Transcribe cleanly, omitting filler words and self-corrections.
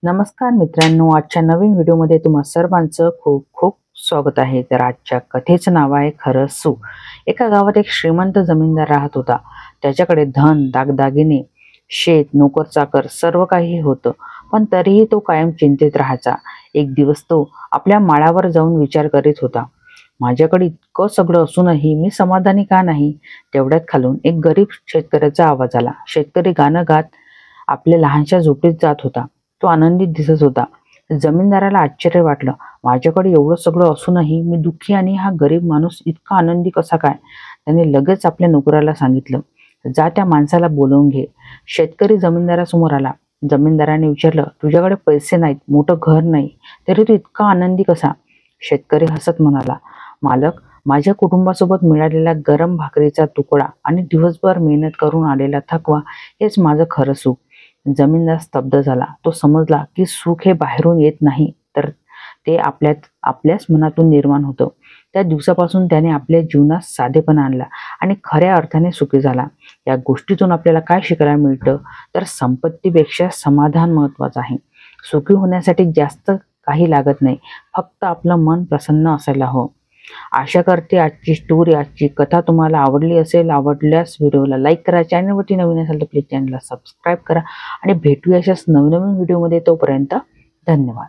नमस्कार मित्रांनो, आजच्या नवीन व्हिडिओमध्ये तुम्हा सर्वांचं खूप खूप स्वागत आहे। तर आजच्या कथेचं नाव आहे खरं सुख। एका गावात एक श्रीमंत जमीनदार राहत होता। त्याच्याकडे धन, दागदागिने, शेत, नोकर चाकर सर्व काही होतं, पण तरीही तो कायम चिंतेत राहायचा। एक दिवस तो आपल्या माळावर जाऊन विचार करीत होता, माझ्याकडे इतकं सगळं असूनही मी समाधानी का नाही। तेवढ्यात खालून एक गरीब शेतकऱ्याचा आवाज आला। शेतकरी गाणं गात आपल्या लहानशा झोपडीत जात होता। तो आनंदित दिसत होता। जमीनदाराला आश्चर्य वाटलं, माझ्याकडे एवढं सगळं असूनही मी दुःखी आणि हा गरीब माणूस इतका आनंदी कसा काय। त्याने लगेच आपल्या नोकराला सांगितलं, जा त्या माणसाला बोलवून घे। शेतकरी जमीनदारासमोर आला। जमीनदाराने विचारलं, तुझ्याकडे पैसे नाहीत, मोठं घर नाही, तरी तू इतका आनंदी कसा। शेतकरी हसत म्हणाला, मालक, माझ्या कुटुंबासोबत मिळालेला गरम भाकरीचा तुकडा आणि दिवसभर मेहनत करून आलेला थकवा हेच माझं खरं सुख। जमीनदार स्तब्ध झाला। तो समजला की सुख हे बाहेरून येत नाही, तर ते आपल्याच मनातून निर्माण होतं। त्या दिवसापासून त्याने आपल्या जीवनात साधेपणा आणला आणि खऱ्या अर्थाने सुखी झाला। या गोष्टीतून आपल्याला काय शिकायला मिळतं, तर संपत्तीपेक्षा समाधान महत्त्वाचं आहे। सुखी होण्यासाठी जास्त काही लागत नाही, फक्त आपलं मन प्रसन्न असायला हवं। आशा करते आजची कथा तुम्हाला आवडली असेल। आवडल्यास व्हिडिओला लाईक करा, चॅनलवरती नवीन असेल तर प्लीज चॅनलला सबस्क्राईब करा आणि भेटूया अशाच नवनवीन व्हिडिओमध्ये। तोपर्यंत धन्यवाद।